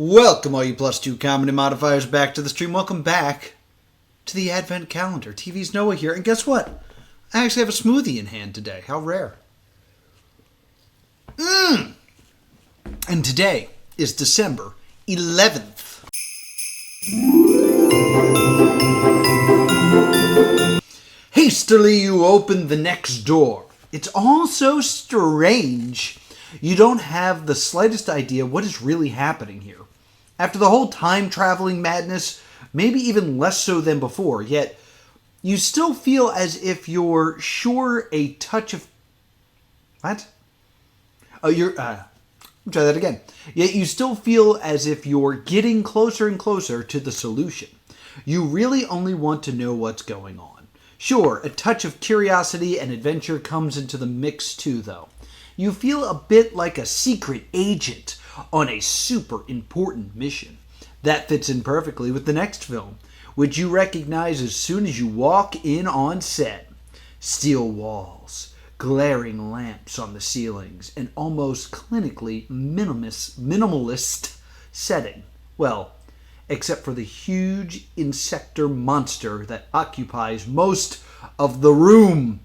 Welcome, all you +2 comedy modifiers, back to the stream. Welcome back to the Advent Calendar. TV's Noah here, and guess what? I actually have a smoothie in hand today. How rare. And today is December 11th. Hastily you open the next door. It's all so strange. You don't have the slightest idea what is really happening here. After the whole time-traveling madness, maybe even less so than before, yet you still feel as if you're sure a touch of... What? Oh, try that again. Yet you still feel as if you're getting closer and closer to the solution. You really only want to know what's going on. Sure, a touch of curiosity and adventure comes into the mix too, though. You feel a bit like a secret agent on a super important mission. That fits in perfectly with the next film, which you recognize as soon as you walk in on set. Steel walls, glaring lamps on the ceilings, an almost clinically minimalist setting. Well, except for the huge insector monster that occupies most of the room.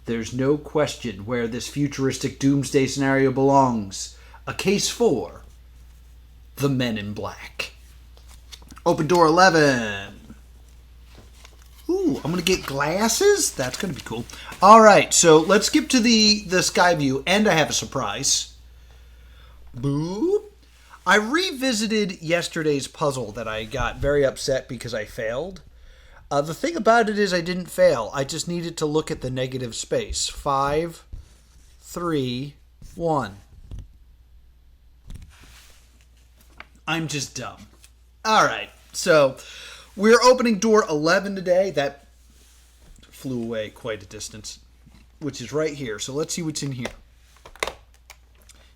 There's no question where this futuristic doomsday scenario belongs. A case for the Men in Black. Open door 11. Ooh, I'm going to get glasses? That's going to be cool. All right, so let's skip to the sky view, and I have a surprise. Boo. I revisited yesterday's puzzle that I got very upset because I failed. The thing about it is I didn't fail. I just needed to look at the negative space. 5, 3, 1. I'm just dumb. All right, so we're opening door 11 today. That flew away quite a distance, which is right here. So let's see what's in here.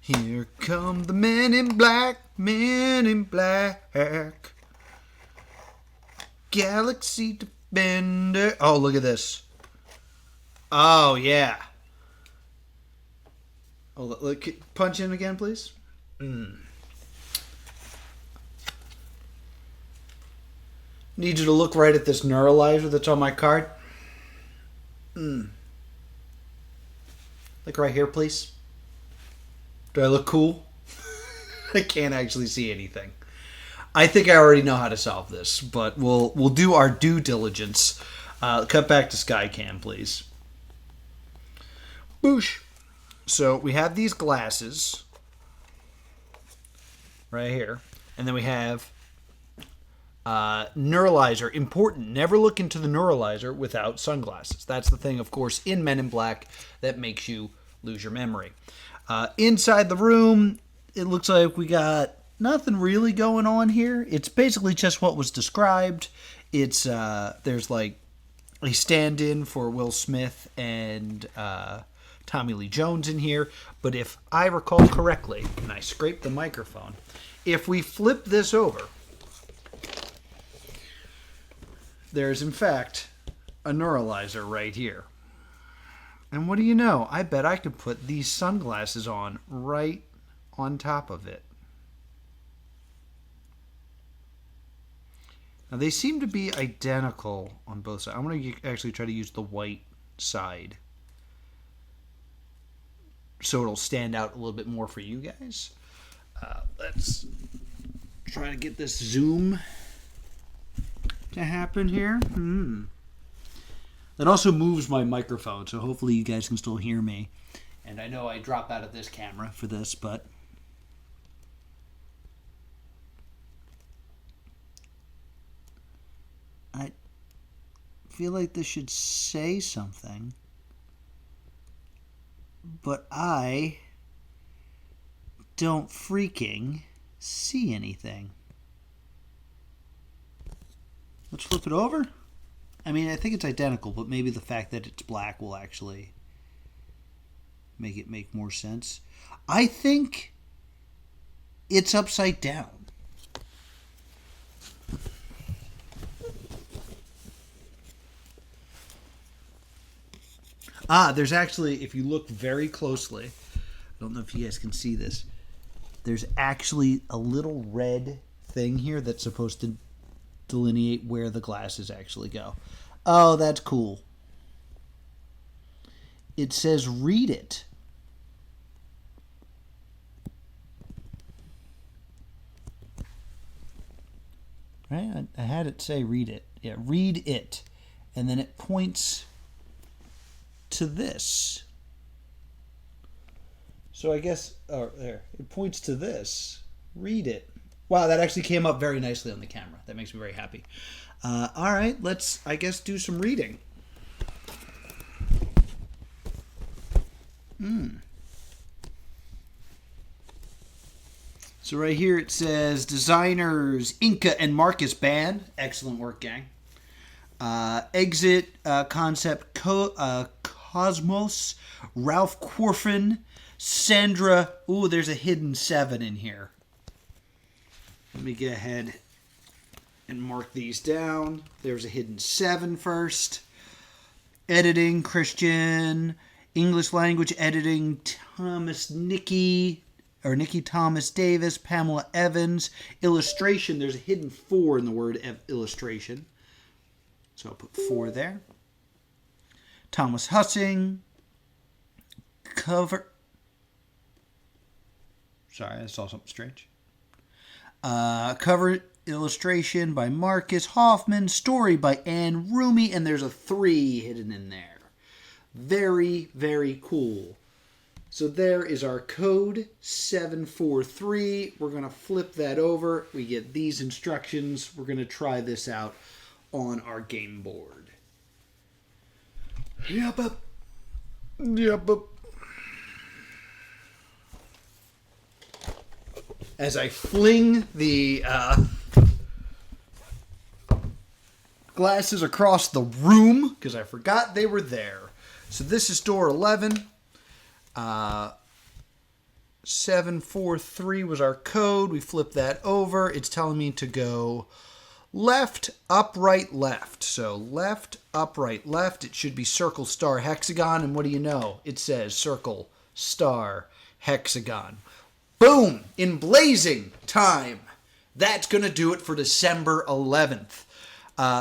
Here come the men in black, men in black. Galaxy Defender. Oh, look at this. Oh, yeah. Oh, look, punch in again, please. Need you to look right at this neuralizer that's on my card. Look right here, please. Do I look cool? I can't actually see anything. I think I already know how to solve this, but we'll do our due diligence. Cut back to Skycam, please. Boosh. So we have these glasses right here, and then we have neuralizer. Important. Never look into the neuralizer without sunglasses. That's the thing, of course, in Men in Black that makes you lose your memory. Inside the room, it looks like we got nothing really going on here. It's basically just what was described. It's there's like a stand-in for Will Smith and Tommy Lee Jones in here. But if I recall correctly, and I scraped the microphone, if we flip this over, there's in fact a neuralizer right here. And what do you know? I bet I could put these sunglasses on right on top of it. Now, they seem to be identical on both sides. I'm going to actually try to use the white side so it'll stand out a little bit more for you guys. Let's try to get this zoom to happen here. That also moves my microphone, so hopefully you guys can still hear me. And I know I drop out of this camera for this, but... I feel like this should say something, but I don't freaking see anything. Let's flip it over. I mean, I think it's identical, but maybe the fact that it's black will actually make it make more sense. I think it's upside down. There's actually, if you look very closely, I don't know if you guys can see this, there's actually a little red thing here that's supposed to delineate where the glasses actually go. Oh, that's cool. It says read it. Right? I had it say read it. Yeah, read it. And then it points to this. So I guess, there, it points to this. Read it. Wow, that actually came up very nicely on the camera. That makes me very happy. All right, let's, I guess, do some reading. So right here it says, designers Inca and Marcus Band. Excellent work, gang. Exit Concept Cosmos, Ralph Corfin, Sandra. Ooh, there's a hidden 7 in here. Let me get ahead and mark these down. There's a hidden 7 first. Editing, Christian. English language editing, Nikki Thomas Davis, Pamela Evans. Illustration, there's a hidden 4 in the word illustration. So I'll put 4 there. Thomas Hussing. Cover. Sorry, I saw something strange. Cover illustration by Marcus Hoffman. Story by Anne Roomy. And there's a 3 hidden in there. Very, very cool. So there is our code, 743. We're going to flip that over. We get these instructions. We're going to try this out on our game board. Yep. As I fling the glasses across the room, because I forgot they were there. So this is door 11. 743 was our code. We flip that over. It's telling me to go left, up, right, left. So left, up, right, left. It should be circle, star, hexagon. And what do you know? It says circle, star, hexagon. Boom! In blazing time. That's going to do it for December 11th.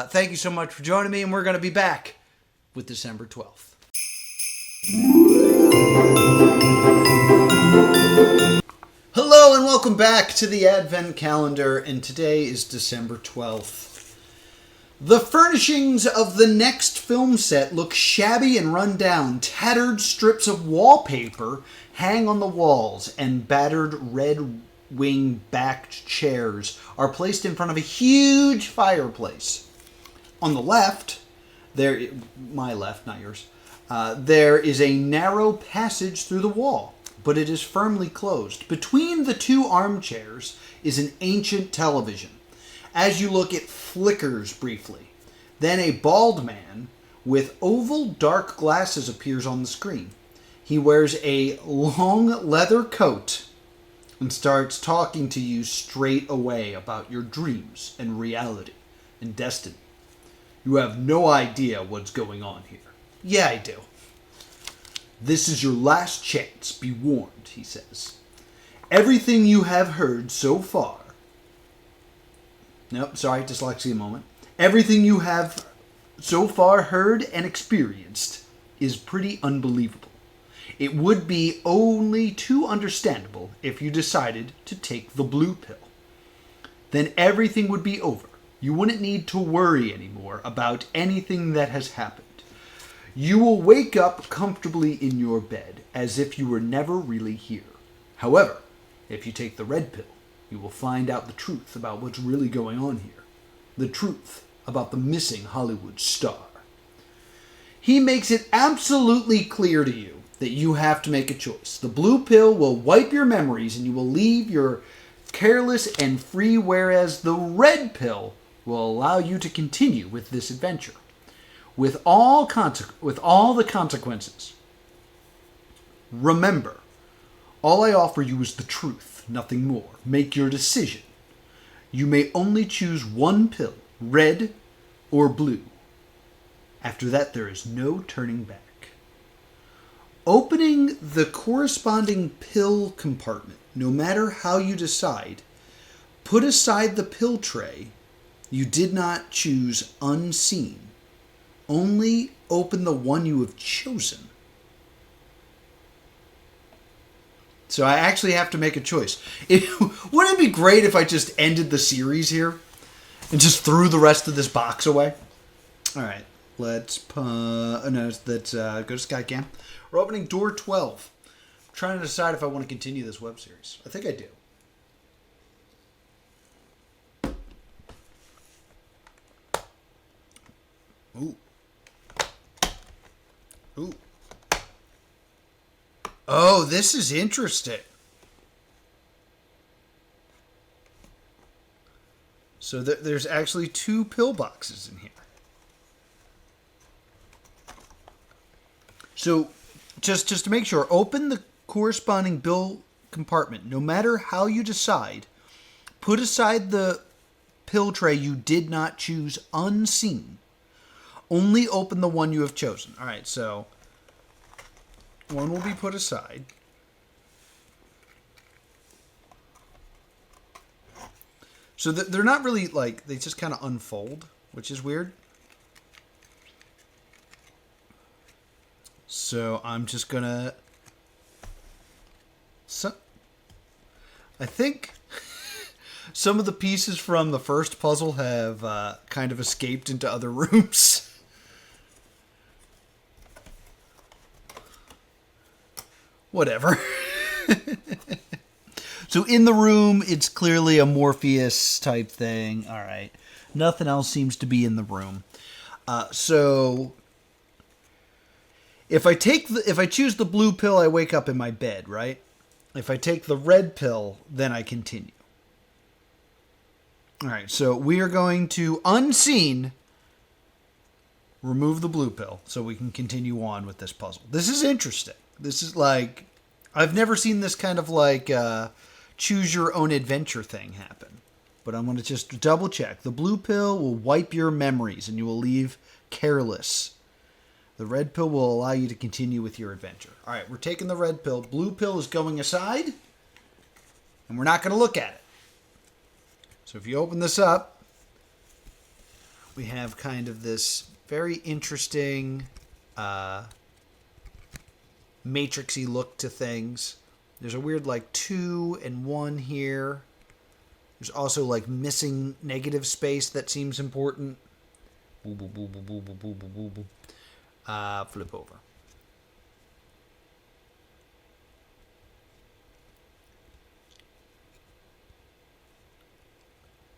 Thank you so much for joining me, and we're going to be back with December 12th. Hello and welcome back to the Advent Calendar, and today is December 12th. The furnishings of the next film set look shabby and run down. Tattered strips of wallpaper hang on the walls, and battered red wing-backed chairs are placed in front of a huge fireplace. On the left, my left, not yours, there is a narrow passage through the wall, but it is firmly closed. Between the 2 armchairs is an ancient television. As you look, it flickers briefly. Then a bald man with oval dark glasses appears on the screen. He wears a long leather coat and starts talking to you straight away about your dreams and reality and destiny. You have no idea what's going on here. Yeah, I do. This is your last chance. Be warned, he says. Everything you have heard so far... Nope, sorry, dyslexia moment. Everything you have so far heard and experienced is pretty unbelievable. It would be only too understandable if you decided to take the blue pill. Then everything would be over. You wouldn't need to worry anymore about anything that has happened. You will wake up comfortably in your bed, as if you were never really here. However, if you take the red pill, you will find out the truth about what's really going on here. The truth about the missing Hollywood star. He makes it absolutely clear to you that you have to make a choice. The blue pill will wipe your memories and you will leave your careless and free, whereas the red pill will allow you to continue with this adventure. With all the consequences. Remember, all I offer you is the truth, nothing more. Make your decision. You may only choose one pill, red or blue. After that, there is no turning back. Opening the corresponding pill compartment, no matter how you decide, put aside the pill tray you did not choose unseen. Only open the one you have chosen. So I actually have to make a choice. Wouldn't it be great if I just ended the series here and just threw the rest of this box away? All right, let's go to Skycam. We're opening door 12. I'm trying to decide if I want to continue this web series. I think I do. Ooh. Ooh. Oh, this is interesting. So there's actually 2 pill boxes in here. So just to make sure, open the corresponding bill compartment. No matter how you decide, put aside the pill tray you did not choose unseen. Only open the one you have chosen. All right, so one will be put aside. So they're not really like, they just kind of unfold, which is weird. So I'm just gonna... I think some of the pieces from the first puzzle have kind of escaped into other rooms. Whatever. So in the room, it's clearly a Morpheus type thing. All right. Nothing else seems to be in the room. So if I choose the blue pill, I wake up in my bed, right? If I take the red pill, then I continue. All right. So we are going to unseen remove the blue pill so we can continue on with this puzzle. This is interesting. This is like, I've never seen this kind of like choose your own adventure thing happen. But I'm going to just double check. The blue pill will wipe your memories and you will leave careless. The red pill will allow you to continue with your adventure. All right, we're taking the red pill. Blue pill is going aside. And we're not going to look at it. So if you open this up, we have kind of this very interesting matrixy look to things. There's a weird like 2 and 1 here. There's also like missing negative space that seems important. Boo, boo, boo, boo, boo, boo, boo, boo, boo. Flip over.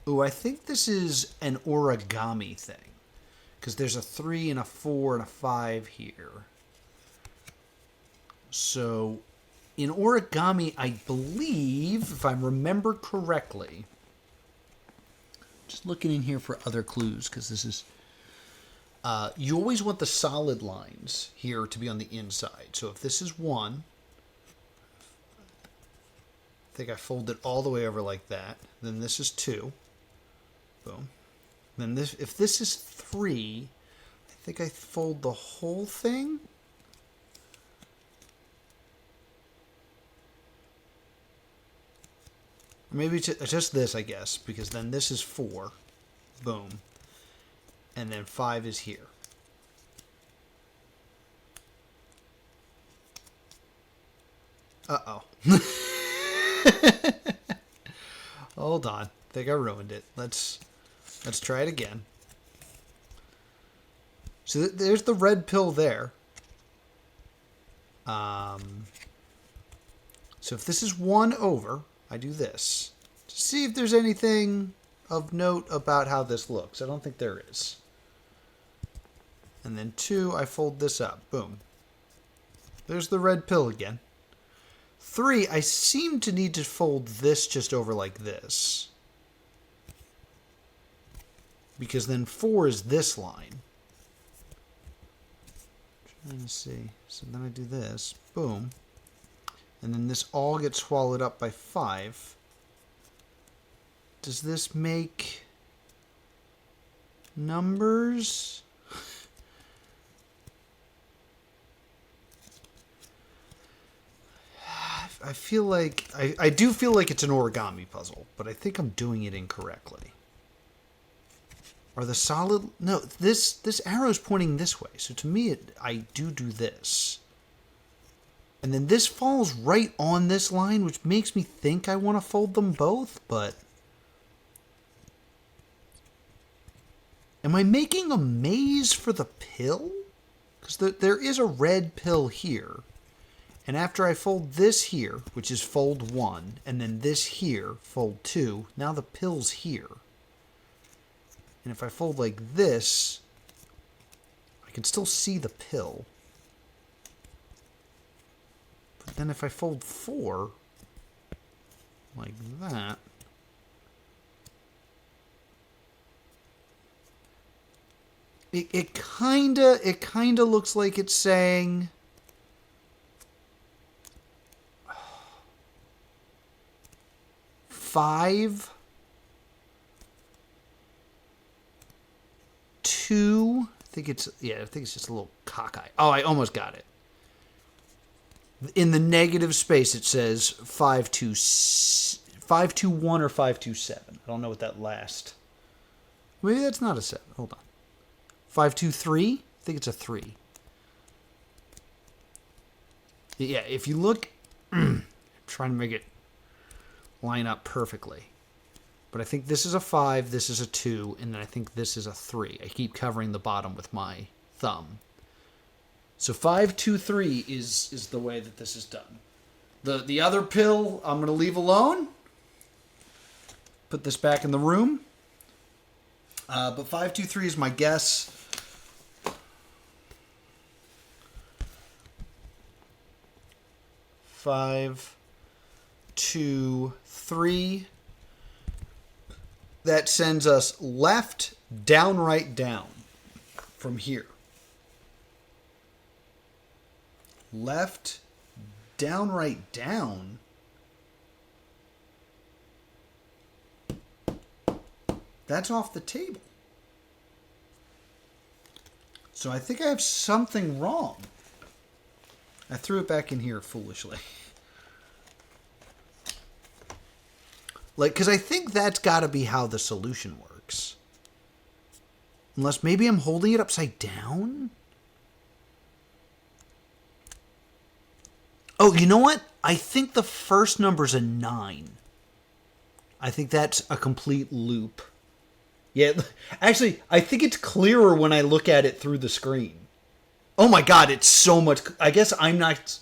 Ooh, I think this is an origami thing. Because there's a 3 and a 4 and a 5 here. So in origami, I believe, if I remember correctly, just looking in here for other clues, because this is, you always want the solid lines here to be on the inside. So if this is 1, I think I fold it all the way over like that. Then this is 2. Boom. Then this, if this is 3, I think I fold the whole thing. Maybe just this, I guess, because then this is 4. Boom. And then 5 is here. Uh-oh. Hold on. I think I ruined it. Let's try it again. So there's the red pill there. So if this is 1 over, I do this to see if there's anything of note about how this looks. I don't think there is. And then 2, I fold this up. Boom. There's the red pill again. 3, I seem to need to fold this just over like this. Because then 4 is this line. Trying to see. So then I do this. Boom. And then this all gets swallowed up by 5. Does this make numbers? I feel like I do feel like it's an origami puzzle, but I think I'm doing it incorrectly. Are the solid... No, this arrow's pointing this way. So to me, I do this. And then this falls right on this line, which makes me think I want to fold them both, but... Am I making a maze for the pill? Because there is a red pill here. And after I fold this here, which is fold 1, and then this here, fold 2, now the pill's here. And if I fold like this, I can still see the pill. But then if I fold 4, like that, it kinda looks like it's saying 5, 2. I think it's just a little cockeye. Oh, I almost got it. In the negative space, it says 521 or 527. I don't know what that last. Maybe that's not a 7. Hold on. 523. I think it's a 3. Yeah, if you look, I'm trying to make it line up perfectly. But I think this is a 5, this is a 2, and then I think this is a 3. I keep covering the bottom with my thumb. So 523 is the way that this is done. The other pill I'm going to leave alone. Put this back in the room. But 523 is my guess. Five, 2, 3. That sends us left, down, right, down from here. Left, down, right, down. That's off the table. So I think I have something wrong. I threw it back in here foolishly. Because I think that's got to be how the solution works. Unless maybe I'm holding it upside down? Oh, you know what? I think the first number's a 9. I think that's a complete loop. Yeah, actually, I think it's clearer when I look at it through the screen. Oh my god, it's so much... I guess I'm not...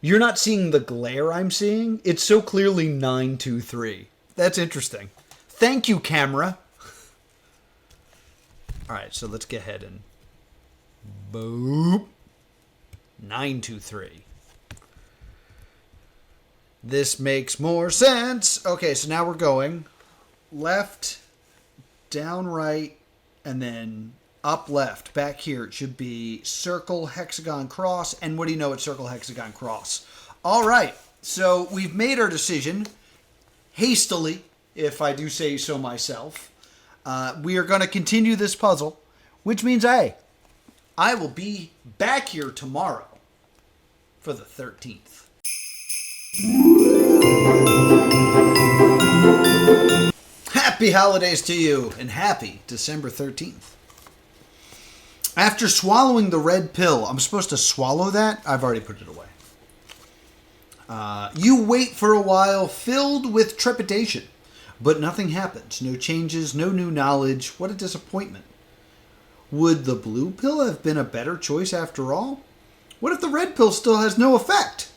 You're not seeing the glare I'm seeing. It's so clearly 923. That's interesting. Thank you, camera. All right, so let's go ahead and boop. 923. This makes more sense. Okay, so now we're going left, down, right, and then up, left. Back here, it should be circle, hexagon, cross. And what do you know? It's circle, hexagon, cross. All right. So we've made our decision hastily, if I do say so myself. We are going to continue this puzzle, which means, hey, I will be back here tomorrow for the 13th. Happy holidays to you, and happy December 13th. After swallowing the red pill, I'm supposed to swallow that? I've already put it away. You wait for a while, filled with trepidation. But nothing happens. No changes, no new knowledge. What a disappointment. Would the blue pill have been a better choice after all? What if the red pill still has no effect?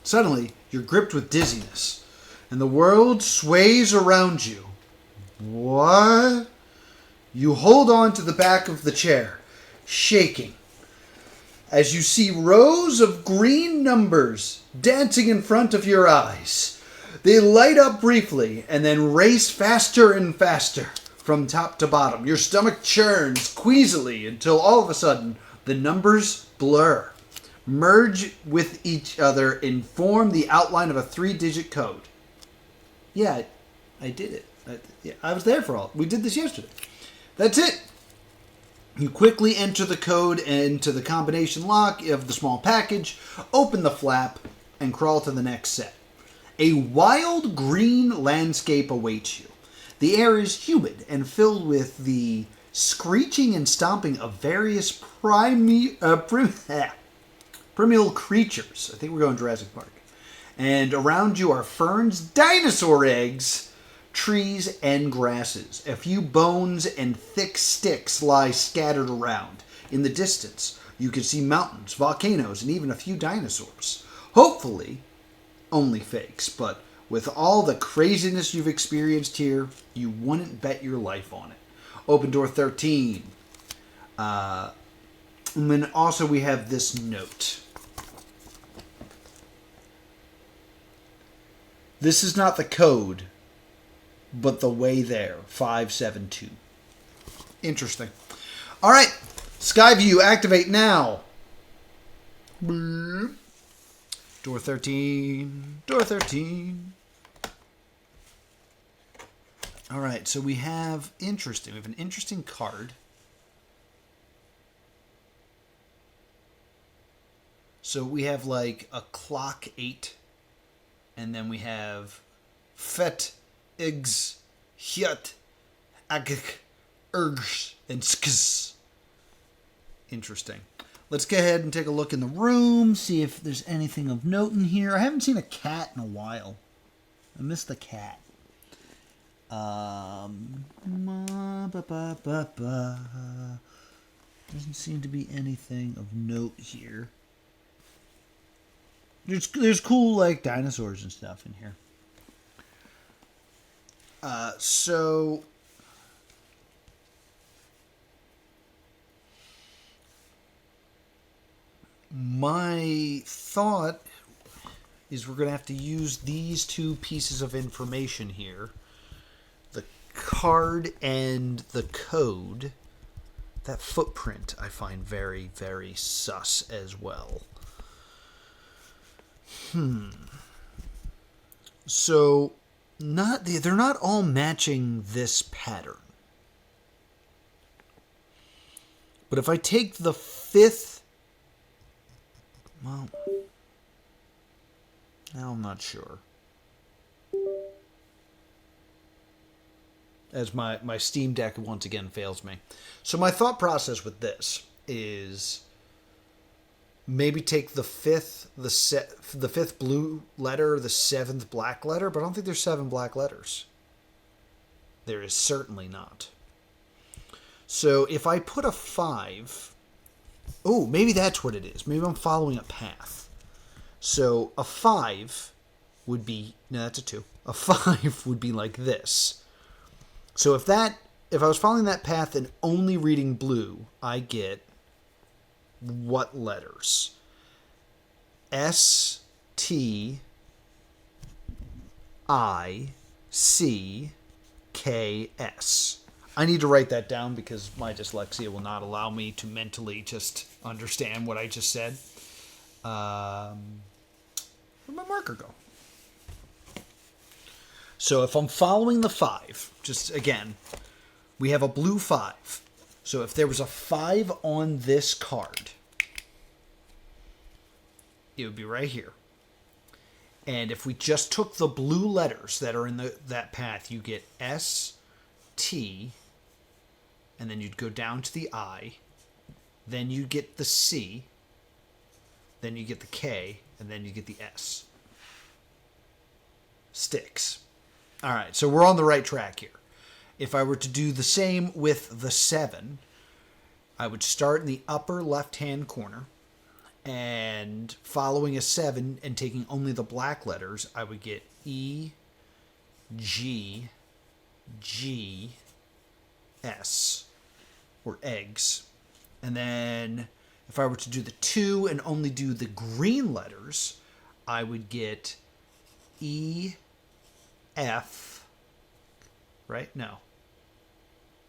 Suddenly, you're gripped with dizziness, and the world sways around you. What? You hold on to the back of the chair, shaking, as you see rows of green numbers dancing in front of your eyes. They light up briefly and then race faster and faster from top to bottom. Your stomach churns queasily until all of a sudden the numbers blur, merge with each other and form the outline of a 3-digit code. Yeah, I did it. I was there for all. We did this yesterday. That's it. You quickly enter the code into the combination lock of the small package, open the flap, and crawl to the next set. A wild green landscape awaits you. The air is humid and filled with the screeching and stomping of various primeval creatures. I think we're going Jurassic Park. And around you are ferns, dinosaur eggs, trees, and grasses. A few bones and thick sticks lie scattered around. In the distance, you can see mountains, volcanoes, and even a few dinosaurs. Hopefully, only fakes, but with all the craziness you've experienced here, you wouldn't bet your life on it. Open door 13. And then also we have this note. This is not the code, but the way there. 572. Interesting. All right. Skyview, activate now. Door 13. Door 13. All right. So we have interesting. We have an interesting card. So we have like a clock 8. And then we have fet, igs, hyat, agik, ergs, and skis. Interesting. Let's go ahead and take a look in the room, see if there's anything of note in here. I haven't seen a cat in a while. I miss the cat. Doesn't seem to be anything of note here. There's cool, like, dinosaurs and stuff in here. So my thought is we're going to have to use these two pieces of information here. The card and the code. That footprint I find very, very sus as well. So, they're not all matching this pattern. But if I take the 5th, well, now I'm not sure. As my Steam Deck once again fails me. So my thought process with this is maybe take the 5th, the 5th blue letter, the 7th black letter, but I don't think there's 7 black letters. There is certainly not. So if I put a 5, oh, maybe that's what it is. Maybe I'm following a path. So a 5 would be, no, that's a 2. A 5 would be like this. So if I was following that path and only reading blue, I get what letters? S, T, I, C, K, S. I need to write that down because my dyslexia will not allow me to mentally just understand what I just said. Where'd my marker go? So if I'm following the 5, just again, we have a blue 5. So if there was a 5 on this card, it would be right here. And if we just took the blue letters that are in that path, you get S, T, and then you'd go down to the I, then you get the C, then you get the K, and then you get the S. Sticks. All right, so we're on the right track here. If I were to do the same with the 7, I would start in the upper left-hand corner, and following a 7 and taking only the black letters, I would get E, G, G, S, or eggs. And then if I were to do the 2 and only do the green letters, I would get E, F, right? No.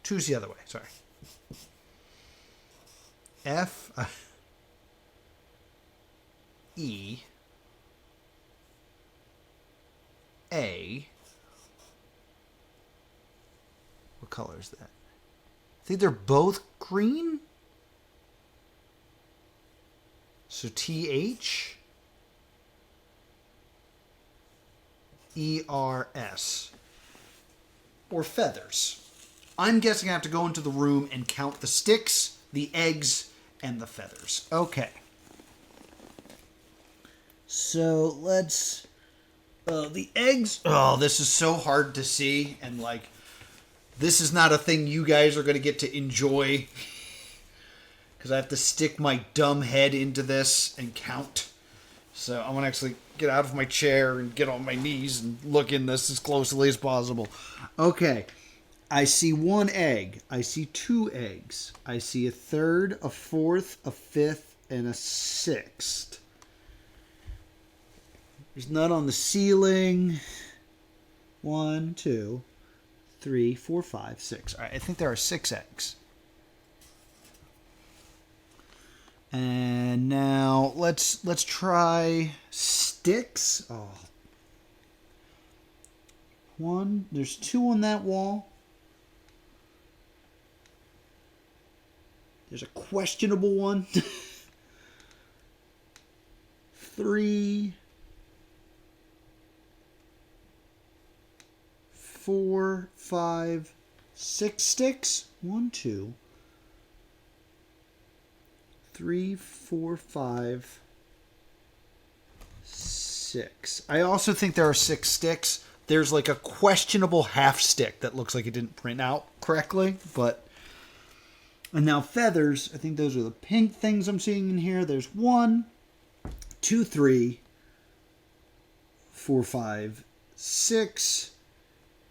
2's the other way, sorry. F, E, A. What color is that? I think they're both green. So TH, E-R-S. Or feathers. I'm guessing I have to go into the room and count the sticks, the eggs, and the feathers. Okay. So let's... the eggs... Oh, this is so hard to see. And, like, this is not a thing you guys are going to get to enjoy. Because I have to stick my dumb head into this and count. So I want to actually get out of my chair and get on my knees and look in this as closely as possible. Okay. I see one egg. I see two eggs. I see a third, a fourth, a fifth, and a sixth. There's none on the ceiling. 1, 2, 3, 4, 5, 6. All right, I think there are 6 eggs. And now let's try sticks. Oh. One, there's 2 on that wall. There's a questionable one. 3, 4, 5, 6 sticks. 1, 2, 3, 4, 5, 6. I also think there are 6 sticks. There's like a questionable half stick that looks like it didn't print out correctly, but... And now feathers, I think those are the pink things I'm seeing in here. There's 1, 2, 3, 4, 5, 6,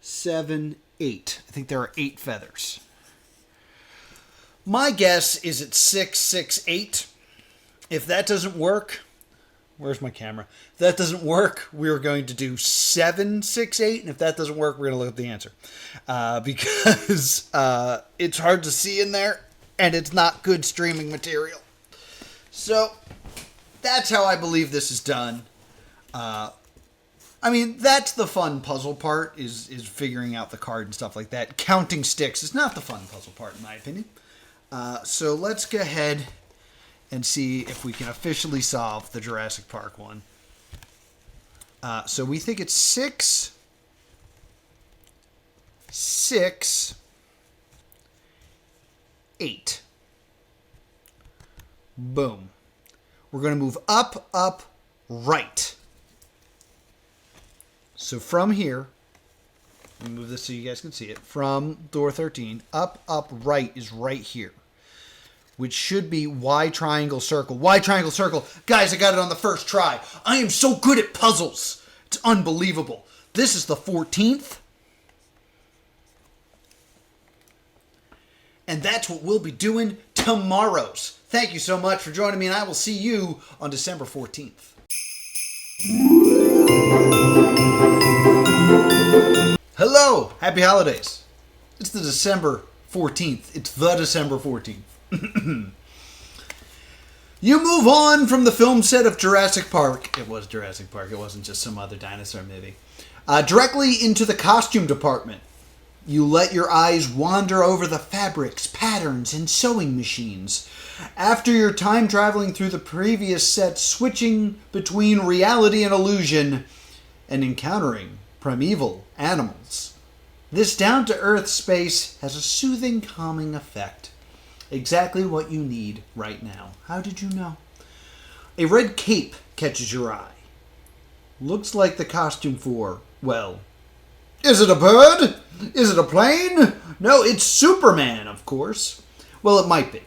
7, 8. I think there are 8 feathers. My guess is it's 6, 6, 8. If that doesn't work, where's my camera? If that doesn't work, we're going to do 7, 6, 8. And if that doesn't work, we're going to look at the answer. Because it's hard to see in there, and it's not good streaming material. So, that's how I believe this is done. I mean, that's the fun puzzle part, is figuring out the card and stuff like that. Counting sticks is not the fun puzzle part, in my opinion. So let's go ahead and see if we can officially solve the Jurassic Park one. So we think it's 6, 6, 8. Boom. We're going to move up, up, right. So from here, let me move this so you guys can see it. From door 13, up, up, right is right here. Which should be Y triangle circle. Y triangle circle. Guys, I got it on the first try. I am so good at puzzles. It's unbelievable. This is the 14th. And that's what we'll be doing tomorrow's. Thank you so much for joining me, and I will see you on December 14th. Hello! Happy holidays. It's the December 14th. It's the December 14th. You move on from the film set of Jurassic Park. It was Jurassic Park. It wasn't just some other dinosaur movie. Directly into the costume department. You let your eyes wander over the fabrics, patterns, and sewing machines. After your time traveling through the previous set, switching between reality and illusion, and encountering primeval animals. This down-to-earth space has a soothing, calming effect. Exactly what you need right now. How did you know? A red cape catches your eye. Looks like the costume for, well, is it a bird? Is it a plane? No, it's Superman, of course. Well, it might be.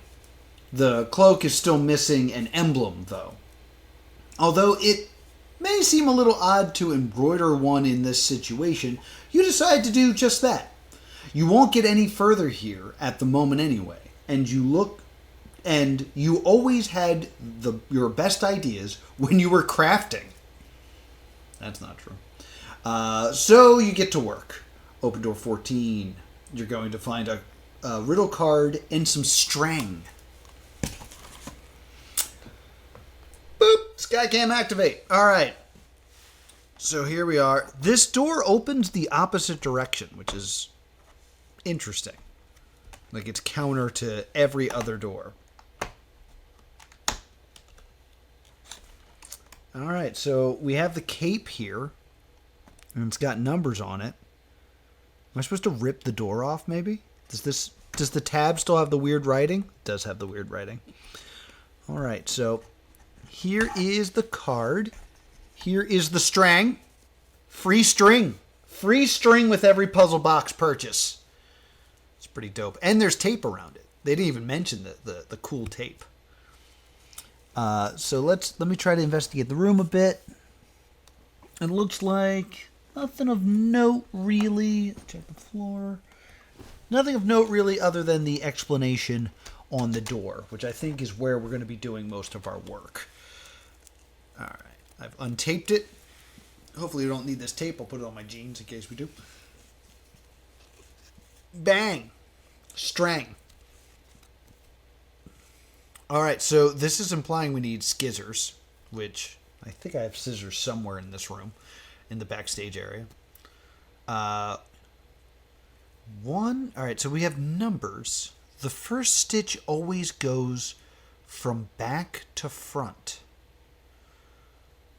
The cloak is still missing an emblem, though. Although it may seem a little odd to embroider one in this situation, you decide to do just that. You won't get any further here at the moment anyway, and you always had your best ideas when you were crafting. That's not true. So you get to work. Open door 14. You're going to find a riddle card and some string. Boop! Skycam activate. All right. So here we are. This door opens the opposite direction, which is interesting. Like it's counter to every other door. All right. So we have the cape here. And it's got numbers on it. Am I supposed to rip the door off, maybe? Does the tab still have the weird writing? It does have the weird writing. All right, so here is the card. Here is the string. Free string. Free string with every puzzle box purchase. It's pretty dope. And there's tape around it. They didn't even mention the cool tape. So let me try to investigate the room a bit. It looks like nothing of note, really. Check the floor. Nothing of note, really, other than the explanation on the door, which I think is where we're going to be doing most of our work. All right. I've untaped it. Hopefully we don't need this tape. I'll put it on my jeans in case we do. Bang. Strang. All right, so this is implying we need skizzers, which I think I have scissors somewhere in this room, in the backstage area. All right, so we have numbers. The first stitch always goes from back to front.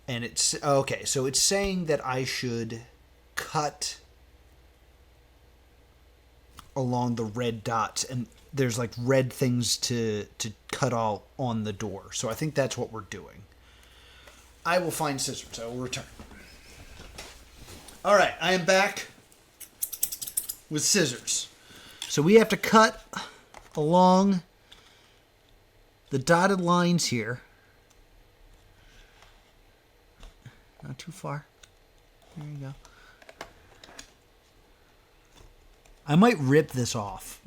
And it's, okay, so it's saying that I should cut along the red dots, and there's like red things to cut all on the door. So I think that's what we're doing. I will find scissors. I will return. All right, I am back with scissors. So we have to cut along the dotted lines here. Not too far. There you go. I might rip this off.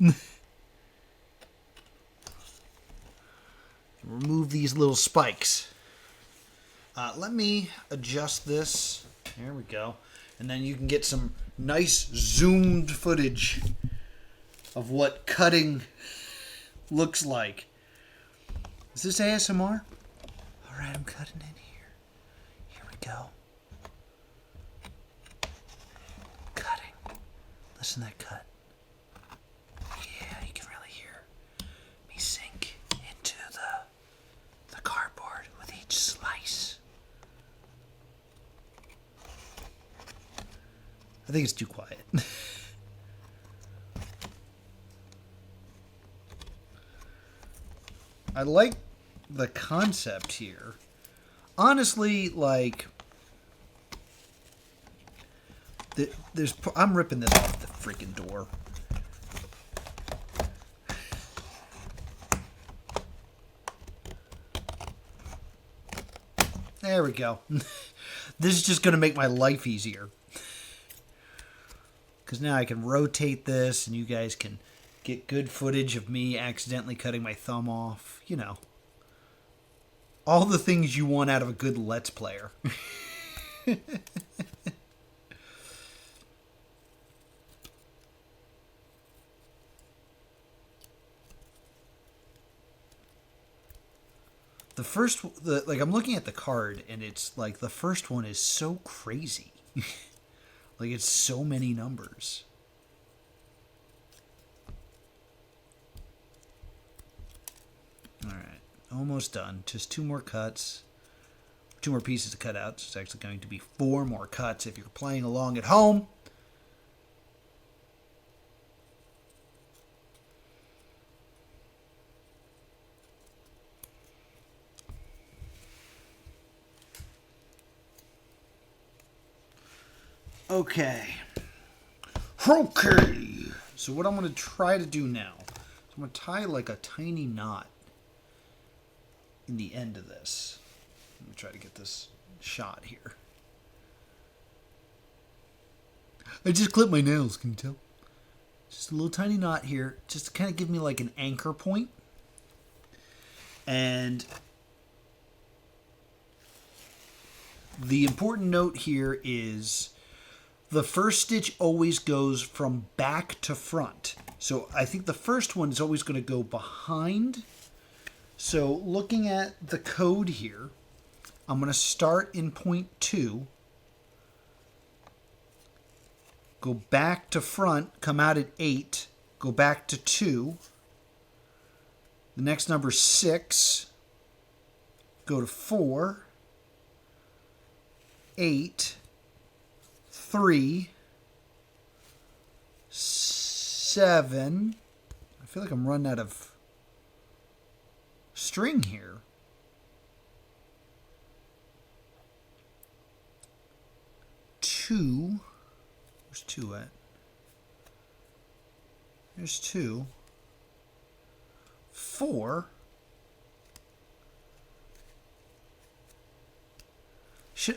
Remove these little spikes. Let me adjust this. There we go. And then you can get some nice zoomed footage of what cutting looks like. Is this ASMR? All right, I'm cutting in here. Here we go. Cutting. Listen to that cut. Yeah, you can really hear me sink into the cardboard with each slice. I think it's too quiet. I like the concept here. Honestly, like, I'm ripping this off the freaking door. There we go. This is just going to make my life easier. Because now I can rotate this and you guys can get good footage of me accidentally cutting my thumb off. You know. All the things you want out of a good Let's Player. Like I'm looking at the card and it's like the first one is so crazy. Like it's so many numbers. All right. Almost done. Just 2 more cuts. 2 more pieces to cut out. So it's actually going to be 4 more cuts if you're playing along at home. Okay. Okay. So what I'm going to try to do now is I'm going to tie like a tiny knot in the end of this. Let me try to get this shot here. I just clipped my nails, can you tell? Just a little tiny knot here, just to kind of give me like an anchor point. And the important note here is the first stitch always goes from back to front. So I think the first one is always going to go behind. So looking at the code here, I'm going to start in point 2, go back to front, come out at 8, go back to 2. The next number is 6, go to 4, 8, 3, 7. I feel like I'm running out of string here. 2. Where's 2 at? There's 2. 4.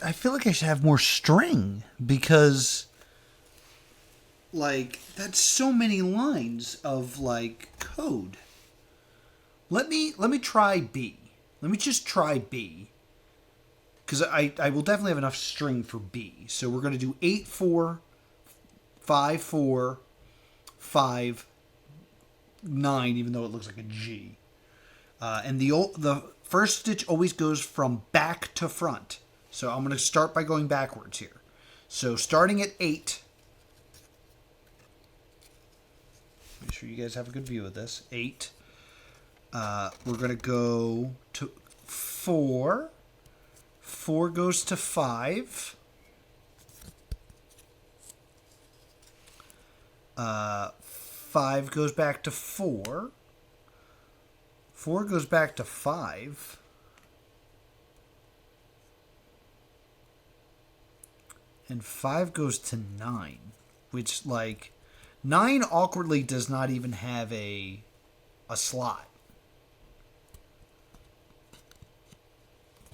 I feel like I should have more string because, like, that's so many lines of, like, code. Let me try B. Let me just try B. Because I will definitely have enough string for B. So we're going to do 8, 4, 5, 4, 5, 9, even though it looks like a G. And the first stitch always goes from back to front. So I'm going to start by going backwards here. So starting at 8. Make sure you guys have a good view of this. 8. We're going to go to 4. 4 goes to 5. 5 goes back to 4. 4 goes back to 5. And 5 goes to 9, which, like, 9 awkwardly does not even have a slot.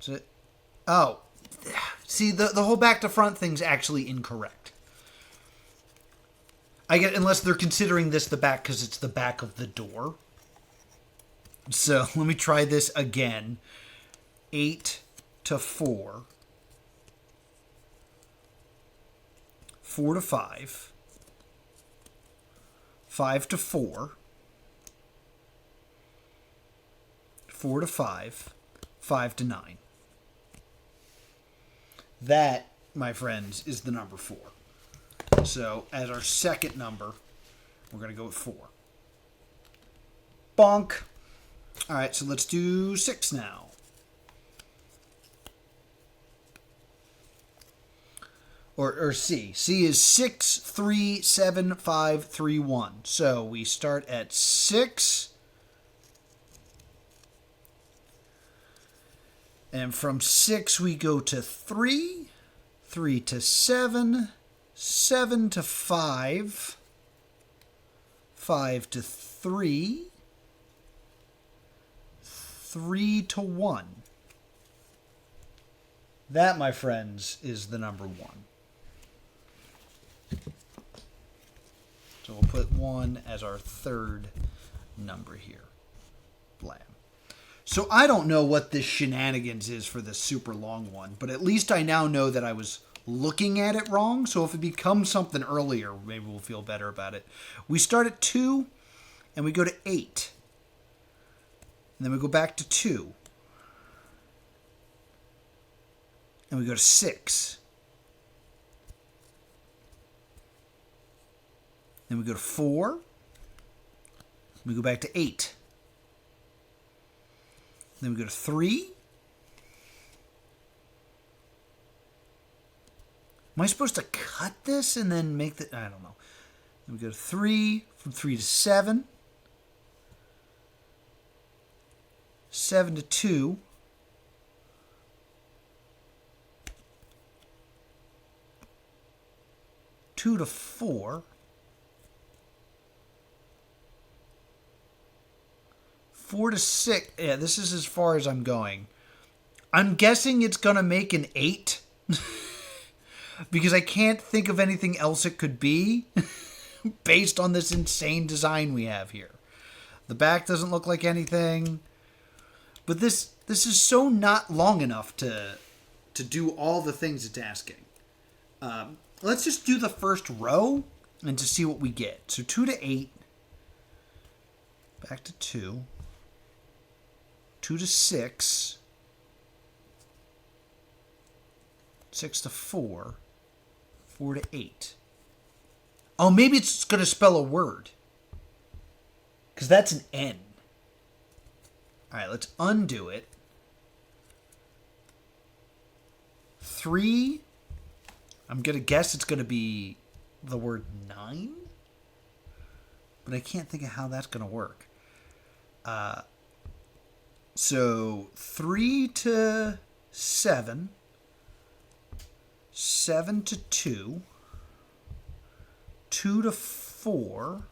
So, oh, see, the whole back to front thing's actually incorrect. I get, unless they're considering this the back because it's the back of the door. So let me try this again. 8 to 4. 4 to 5. 5 to 4. 4 to 5. 5 to 9. That, my friends, is the number 4. So, as our second number, we're going to go with 4. Bonk. All right, so let's do 6 now. Or C. C is 6, 3, 7, 5, 3, 1. So we start at 6. And from 6 we go to 3. 3 to 7. 7 to 5. 5 to 3. 3 to 1. That, my friends, is the number 1. So we'll put 1 as our third number here. Blam. So I don't know what this shenanigans is for this super long one, but at least I now know that I was looking at it wrong. So if it becomes something earlier, maybe we'll feel better about it. We start at 2 and we go to 8. And then we go back to 2. And we go to 6. Then we go to 4. We go back to 8. Then we go to 3. Am I supposed to cut this and then make the... I don't know. Then we go to 3. From 3 to 7. 7 to 2. 2 to 4. 4 to 6. Yeah, this is as far as I'm going. I'm guessing it's going to make an 8. Because I can't think of anything else it could be. Based on this insane design we have here. The back doesn't look like anything. But this is so not long enough to do all the things it's asking. Let's just do the first row and to see what we get. So 2 to 8. Back to 2. 2 to 6. 6 to 4. 4 to 8. Oh, maybe it's going to spell a word. Because that's an N. All right, let's undo it. 3. I'm going to guess it's going to be the word 9. But I can't think of how that's going to work. So 3 to 7. 7 to 2. 2 to 4.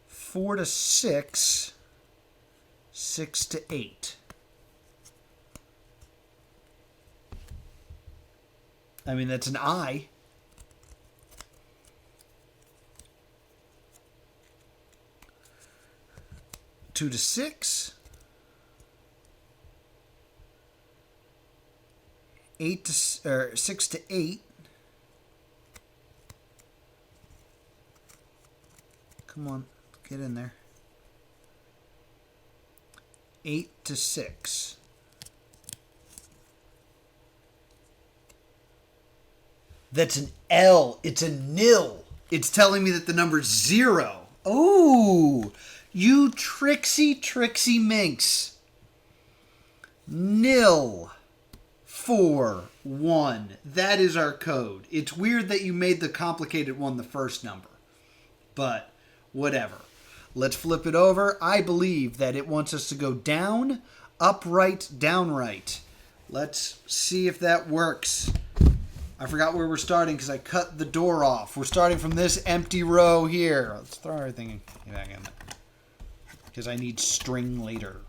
4 to 6. 6 to 8. I mean, that's an I. 2 to 6. 8 to, or 6 to 8. Come on, get in there. 8 to 6. That's an L. It's a nil. It's telling me that the number's 0. Oh, you tricksy minx. 0, 4, 1. That is our code. It's weird that you made the complicated one the first number. But whatever. Let's flip it over. I believe that it wants us to go down, upright, downright. Let's see if that works. I forgot where we're starting because I cut the door off. We're starting from this empty row here. Let's throw everything back in because I need string later.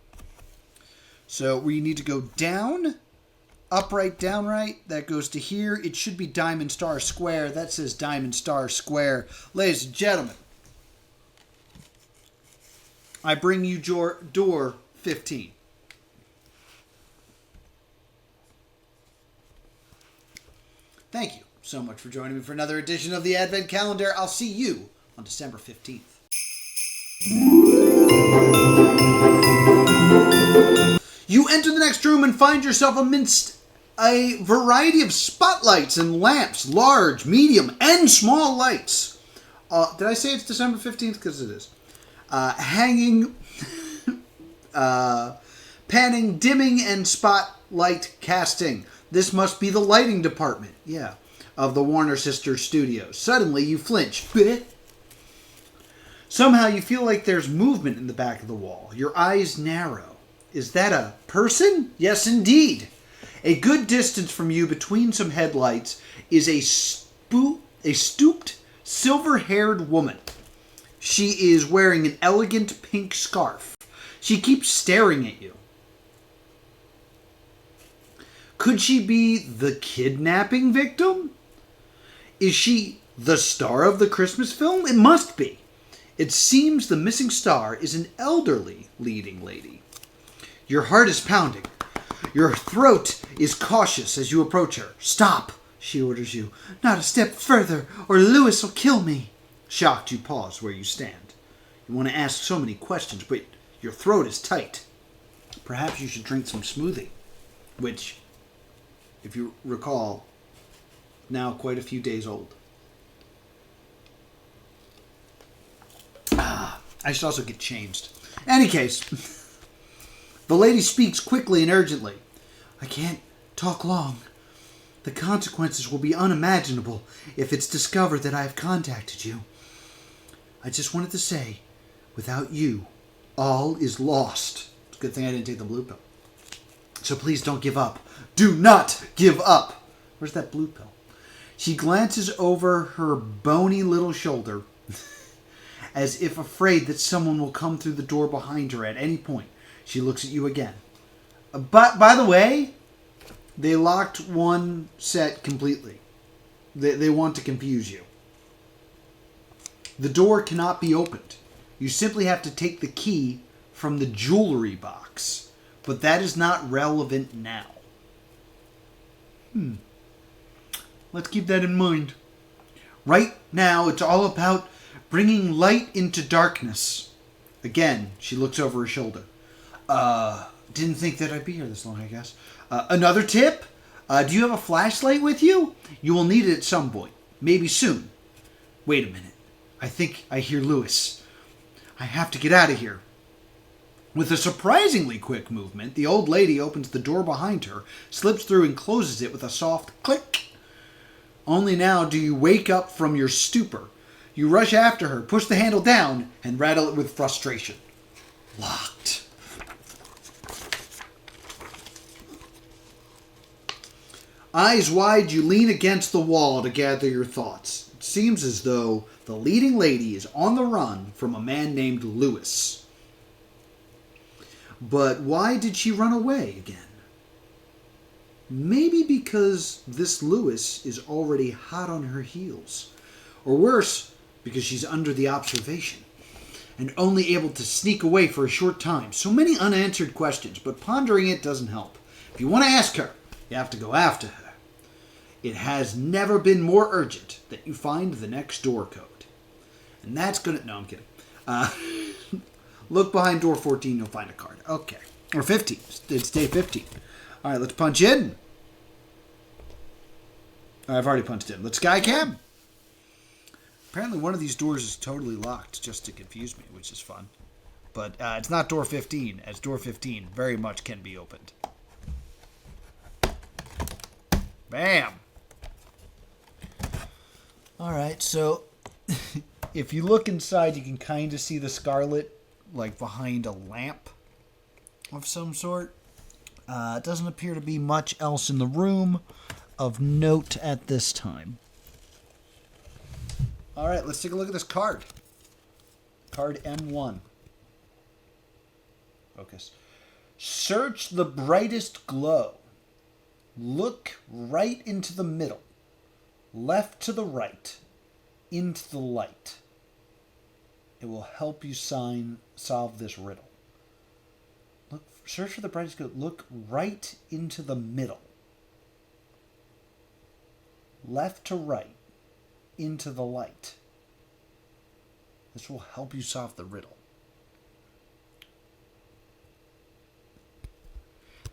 So we need to go down, upright, downright. That goes to here. It should be diamond, star, square. That says diamond, star, square. Ladies and gentlemen, I bring you door 15. Thank you so much for joining me for another edition of the Advent Calendar. I'll see you on December 15th. You enter the next room and find yourself amidst a variety of spotlights and lamps, large, medium, and small lights. Did I say it's December 15th? Because it is. Hanging, panning, dimming, and spotlight casting. This must be the lighting department, of the Warner Sisters studios. Suddenly, you flinch. Somehow, you feel like there's movement in the back of the wall. Your eyes narrow. Is that a person? Yes, indeed. A good distance from you, between some headlights, is a stooped, silver-haired woman. She is wearing an elegant pink scarf. She keeps staring at you. Could she be the kidnapping victim? Is she the star of the Christmas film? It must be. It seems the missing star is an elderly leading lady. Your heart is pounding. Your throat is cautious as you approach her. Stop, she orders you. Not a step further, or Lewis will kill me. Shocked, you pause where you stand. You want to ask so many questions, but your throat is tight. Perhaps you should drink some smoothie, which, if you recall, now quite a few days old. I should also get changed. Any case, the lady speaks quickly and urgently. I can't talk long. The consequences will be unimaginable if it's discovered that I have contacted you. I just wanted to say, without you, all is lost. It's a good thing I didn't take the blue pill. So please don't give up. Do not give up. Where's that blue pill? She glances over her bony little shoulder as if afraid that someone will come through the door behind her at any point. She looks at you again. But, by the way, they locked one set completely. They want to confuse you. The door cannot be opened. You simply have to take the key from the jewelry box. But that is not relevant now. Let's keep that in mind. Right now, it's all about bringing light into darkness. Again, she looks over her shoulder. Didn't think that I'd be here this long, I guess. Another tip? Do you have a flashlight with you? You will need it at some point. Maybe soon. Wait a minute. I think I hear Lewis. I have to get out of here. With a surprisingly quick movement, the old lady opens the door behind her, slips through and closes it with a soft click. Only now do you wake up from your stupor. You rush after her, push the handle down, and rattle it with frustration. Locked. Eyes wide, you lean against the wall to gather your thoughts. It seems as though the leading lady is on the run from a man named Lewis. But why did she run away again? Maybe because this Lewis is already hot on her heels. Or worse, because she's under the observation and only able to sneak away for a short time. So many unanswered questions, but pondering it doesn't help. If you want to ask her, you have to go after her. It has never been more urgent that you find the next door code. And that's gonna... No, I'm kidding. Look behind door 14, you'll find a card. Okay. Or 15. It's day 15. All right, let's punch in. I've already punched in. Let's Skycam. Apparently one of these doors is totally locked just to confuse me, which is fun. But it's not door 15, as door 15 very much can be opened. Bam! All right, so if you look inside, you can kind of see the Scarlet, like behind a lamp of some sort. It doesn't appear to be much else in the room of note at this time. All right, let's take a look at this card. Card M1. Focus. Search the brightest glow. Look right into the middle. Left to the right. Into the light. It will help you solve this riddle. Search for the brightest glow. Look right into the middle. Left to right. Into the light. This will help you solve the riddle.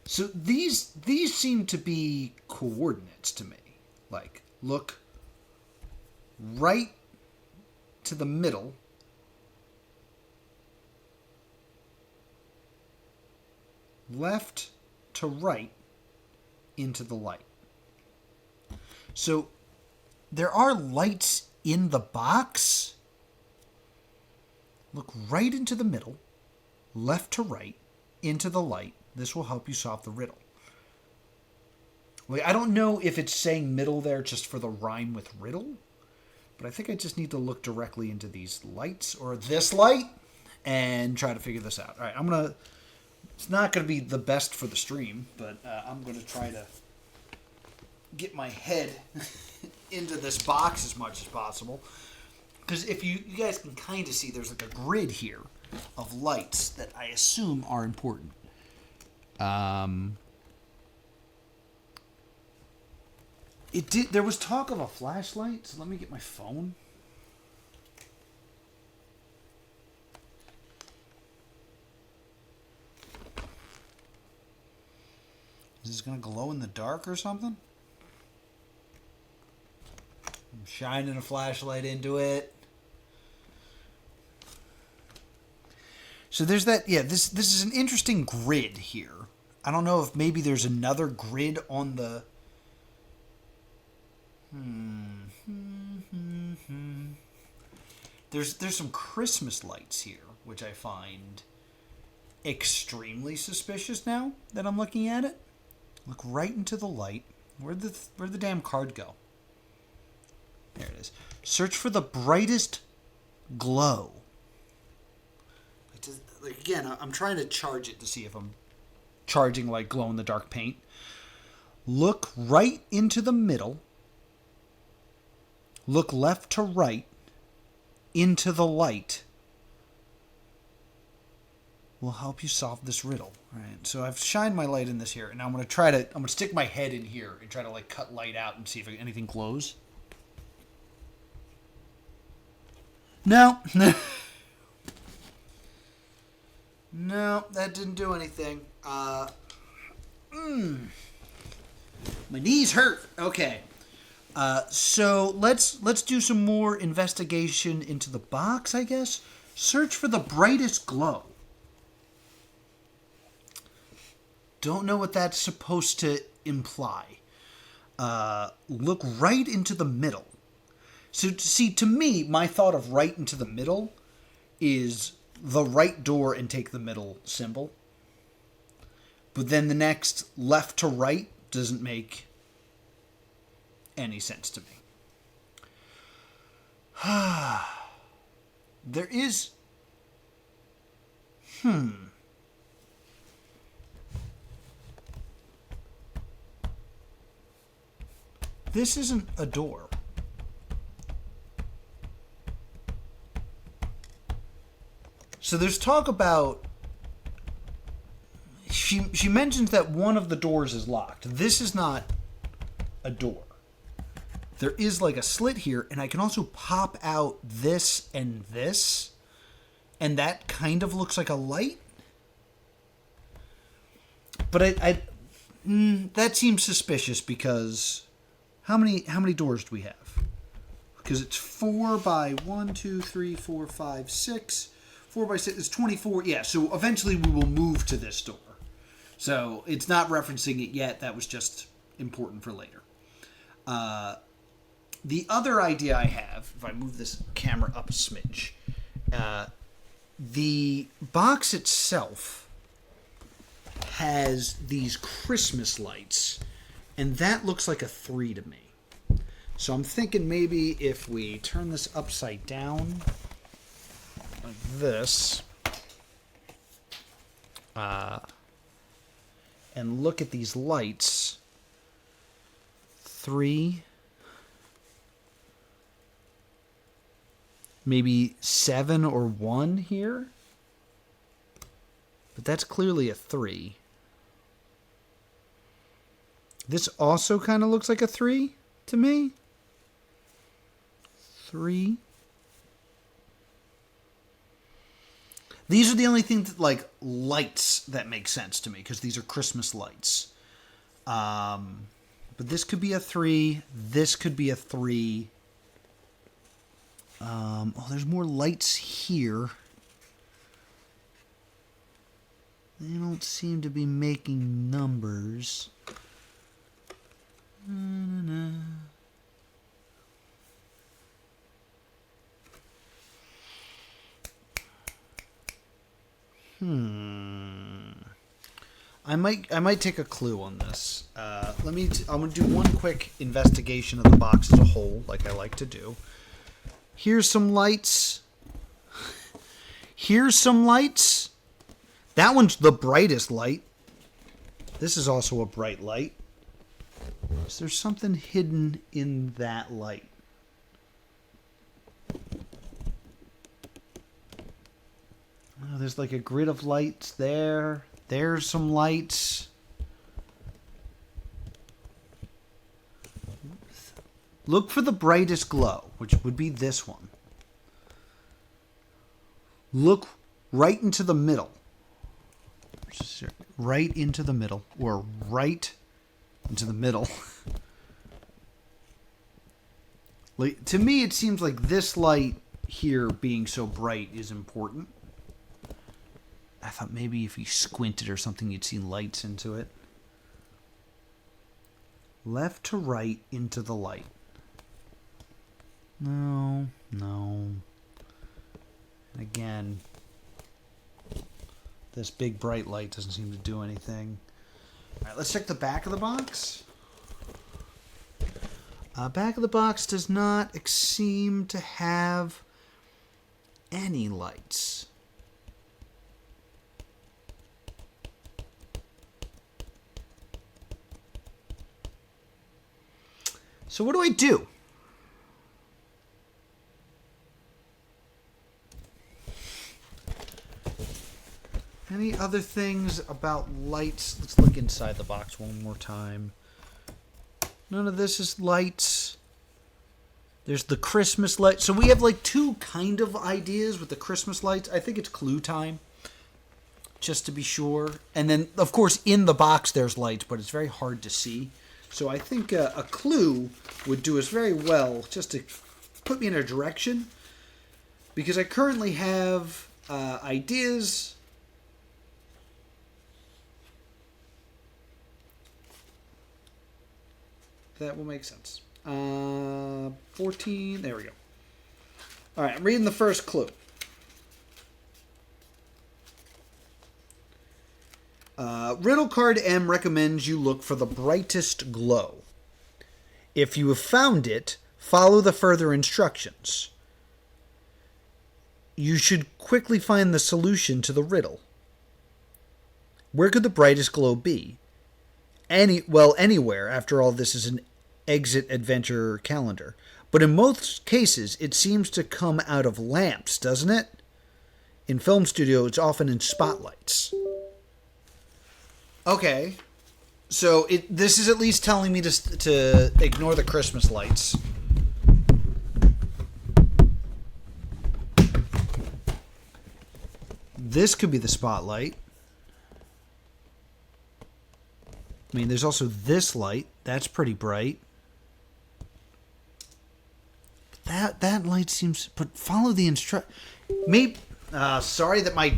So these seem to be coordinates to me. Like, look right to the middle. Left to right into the light. So there are lights in the box. Look right into the middle, left to right, into the light. This will help you solve the riddle. Like, I don't know if it's saying middle there just for the rhyme with riddle, but I think I just need to look directly into these lights, or this light, and try to figure this out. All right, it's not going to be the best for the stream, but I'm going to try to get my head into this box as much as possible. Because if you guys can kind of see, there's like a grid here of lights that I assume are important. There was talk of a flashlight, so let me get my phone. Is this going to glow in the dark or something? I'm shining a flashlight into it. So there's that, yeah, this is an interesting grid here. I don't know if maybe there's another grid on the... There's some Christmas lights here, which I find extremely suspicious now that I'm looking at it. Look right into the light. Where'd the damn card go? There it is. Search for the brightest glow. Like, again, I'm trying to charge it to see if I'm charging like glow-in-the-dark paint. Look right into the middle. Look left to right into the light. Will help you solve this riddle. All right, so I've shined my light in this here, and now I'm gonna stick my head in here and try to like cut light out and see if anything glows. No. No, that didn't do anything. My knees hurt. Okay. So let's do some more investigation into the box, I guess. Search for the brightest glow. Don't know what that's supposed to imply. Look right into the middle. So, see, to me, my thought of right into the middle is the right door and take the middle symbol. But then the next left to right doesn't make any sense to me. There is... This isn't a door. So there's talk about... She mentions that one of the doors is locked. This is not a door. There is like a slit here, and I can also pop out this and this, and that kind of looks like a light. But that seems suspicious because how many doors do we have? Because it's 4 by 1, 2, 3, 4, 5, 6. 4 by 6 is 24. Yeah, so eventually we will move to this door. So it's not referencing it yet. That was just important for later. The other idea I have, if I move this camera up a smidge, the box itself has these Christmas lights, and that looks like a 3 to me. So I'm thinking maybe if we turn this upside down like this, and look at these lights, 3, maybe 7 or 1 here. But that's clearly a 3. This also kind of looks like a 3 to me. 3. These are the only things that, like, lights that make sense to me, because these are Christmas lights. But this could be a 3. This could be a 3. Oh, there's more lights here. They don't seem to be making numbers. I might take a clue on this. I'm gonna do one quick investigation of the box as a whole, like I like to do. Here's some lights. Here's some lights. That one's the brightest light. This is also a bright light. Is there something hidden in that light? Oh, there's like a grid of lights there. There's some lights. Look for the brightest glow, which would be this one. Look right into the middle. Right into the middle. Or right into the middle. Like, to me, it seems like this light here being so bright is important. I thought maybe if you squinted or something, you'd see lights into it. Left to right into the light. No. Again, this big bright light doesn't seem to do anything. All right, let's check the back of the box. Back of the box does not seem to have any lights. So what do I do? Any other things about lights? Let's look inside the box one more time. None of this is lights. There's the Christmas light. So we have like two kind of ideas with the Christmas lights. I think it's clue time, just to be sure. And then, of course, in the box there's lights, but it's very hard to see. So I think a clue would do us very well just to put me in a direction. Because I currently have ideas That will make sense. 14. There we go. All right, I'm reading the first clue. Riddle card M recommends you look for the brightest glow. If you have found it, follow the further instructions. You should quickly find the solution to the riddle. Where could the brightest glow be? Anywhere. After all, this is an exit adventure calendar. But in most cases, it seems to come out of lamps, doesn't it? In film studio, it's often in spotlights. Okay. So this is at least telling me to ignore the Christmas lights. This could be the spotlight. I mean, there's also this light. That's pretty bright. That light seems... But follow the Maybe... sorry that my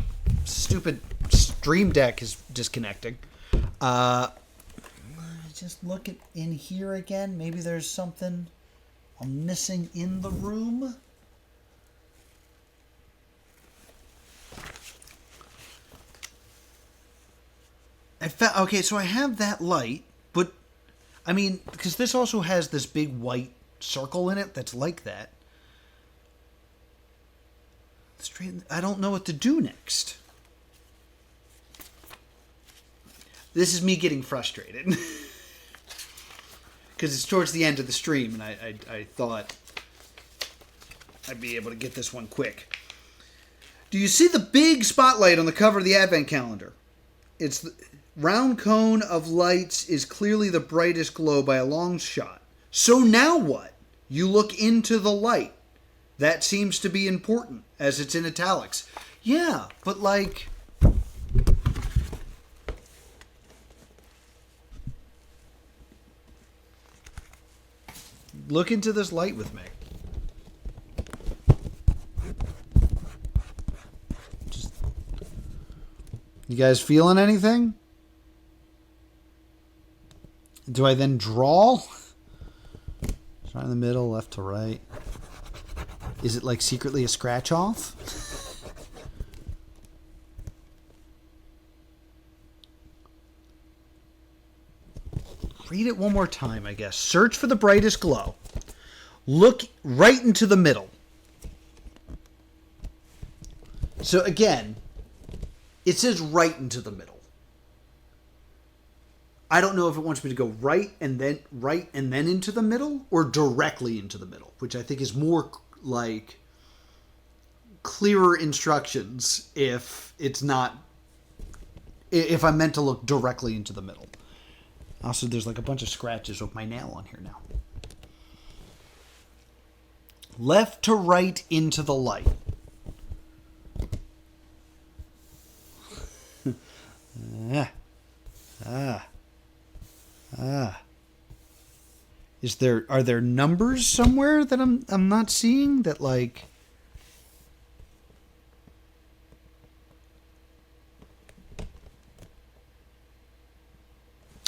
stupid stream deck is disconnecting. Just look in here again. Maybe there's something I'm missing in the room. Okay, so I have that light, but I mean, because this also has this big white circle in it that's like that. I don't know what to do next. This is me getting frustrated. Because it's towards the end of the stream, and I thought I'd be able to get this one quick. Do you see the big spotlight on the cover of the Advent calendar? It's the round cone of lights is clearly the brightest glow by a long shot. So now what? You look into the light. That seems to be important, as it's in italics. Yeah, but like... Look into this light with me. You guys feeling anything? Do I then draw? Start in the middle, left to right. Is it like secretly a scratch off? Read it one more time, I guess. Search for the brightest glow. Look right into the middle. So again, it says right into the middle. I don't know if it wants me to go right and then into the middle or directly into the middle, which I think is more like clearer instructions if I'm meant to look directly into the middle. Also, there's like a bunch of scratches with my nail on here now. Left to right into the light. Are there numbers somewhere that I'm not seeing that like...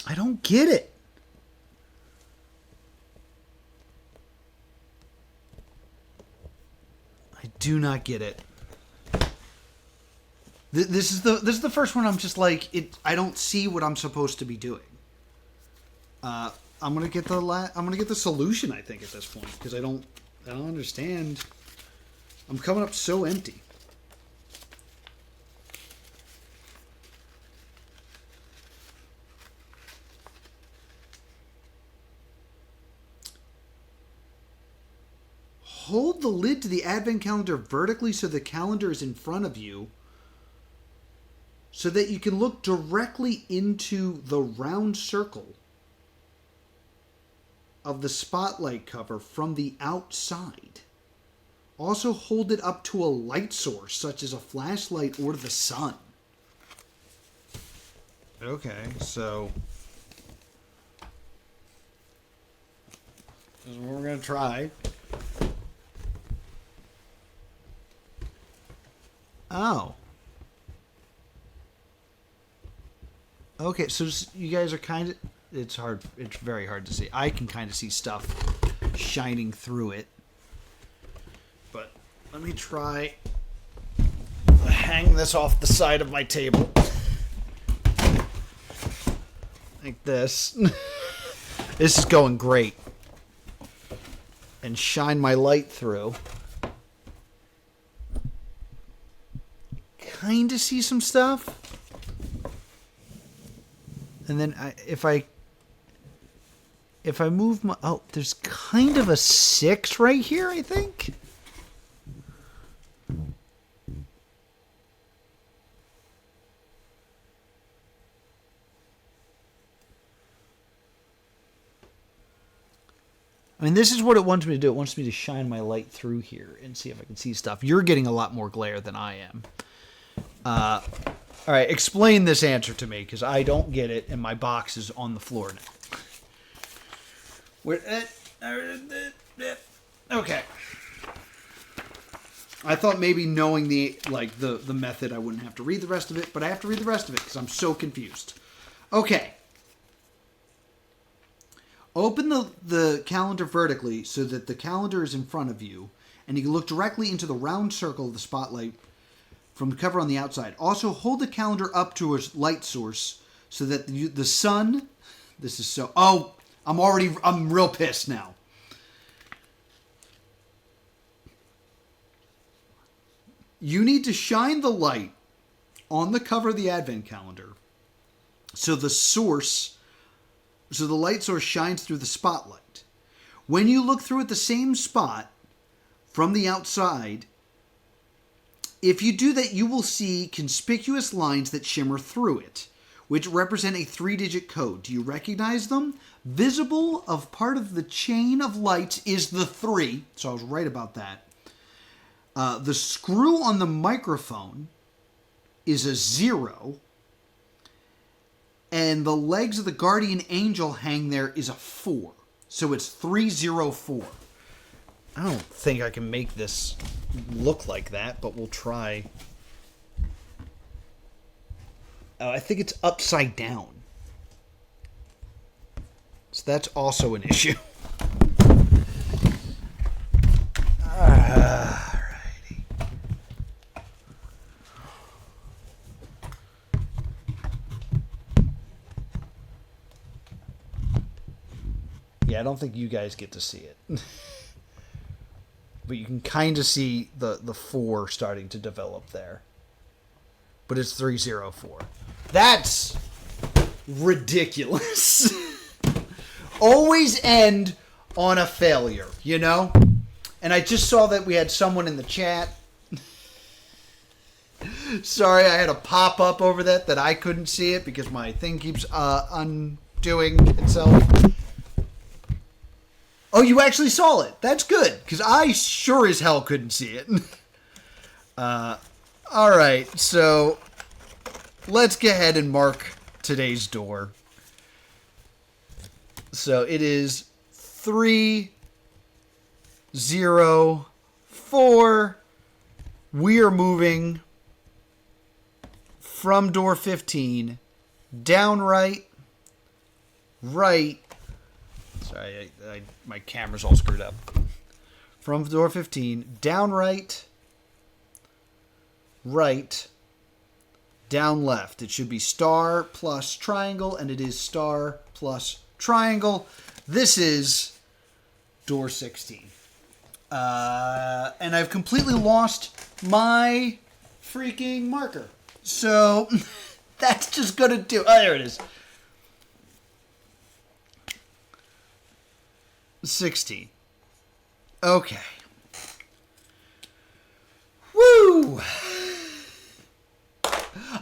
I don't get it. I do not get it. This is the first one I'm just like I don't see what I'm supposed to be doing. I'm gonna get the solution, I think, at this point, because I don't understand. I'm coming up so empty. Hold the lid to the Advent calendar vertically so the calendar is in front of you, so that you can look directly into the round circle of the spotlight cover from the outside. Also hold it up to a light source, such as a flashlight or the sun. Okay, so this is what we're going to try. Oh. Okay, so you guys are kind of... it's hard. It's very hard to see. I can kind of see stuff shining through it. But let me try to hang this off the side of my table. Like this. This is going great. And shine my light through. Kind of see some stuff. And then if I move my... Oh, there's kind of a 6 right here, I think. I mean, this is what it wants me to do. It wants me to shine my light through here and see if I can see stuff. You're getting a lot more glare than I am. All right, explain this answer to me, because I don't get it, and my box is on the floor now. Okay. I thought maybe knowing the method, I wouldn't have to read the rest of it, but I have to read the rest of it because I'm so confused. Okay. Open the calendar vertically so that the calendar is in front of you, and you can look directly into the round circle of the spotlight from the cover on the outside. Also, hold the calendar up to a light source so that the sun... This is so... Oh, I'm real pissed now. You need to shine the light on the cover of the advent calendar so the light source shines through the spotlight. When you look through at the same spot from the outside, if you do that, you will see conspicuous lines that shimmer through it, which represent a 3-digit code. Do you recognize them? Visible of part of the chain of lights is the 3, so I was right about that. The screw on the microphone is a 0. And the legs of the guardian angel hang there is a 4. So it's 304. I don't think I can make this look like that, but we'll try. I think it's upside down. So that's also an issue. Alrighty. Yeah, I don't think you guys get to see it. But you can kind of see the 4 starting to develop there. But it's 304. That's ridiculous. Always end on a failure, you know? And I just saw that we had someone in the chat. Sorry, I had a pop-up over that I couldn't see it because my thing keeps undoing itself. Oh, you actually saw it. That's good, because I sure as hell couldn't see it. All right, so let's go ahead and mark today's door. So it is 304. We are moving from door 15 down right. Sorry, my camera's all screwed up. From door 15, down right, down left. It should be star plus triangle, and it is star plus triangle. This is door 16. And I've completely lost my freaking marker. So that's just going to do... Oh, there it is. 16. Okay. Woo!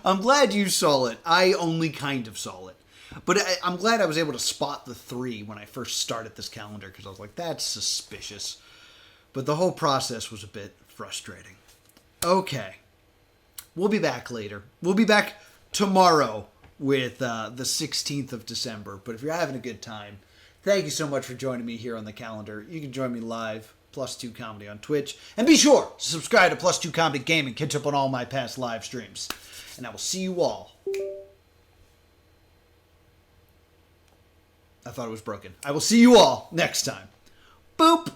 I'm glad you saw it. I only kind of saw it. But I'm glad I was able to spot the 3 when I first started this calendar, because I was like, that's suspicious. But the whole process was a bit frustrating. Okay. We'll be back later. We'll be back tomorrow with the 16th of December. But if you're having a good time, thank you so much for joining me here on the calendar. You can join me live, +2 Comedy on Twitch. And be sure to subscribe to +2 Comedy Gaming, catch up on all my past live streams. And I will see you all I thought it was broken. I will see you all next time. Boop!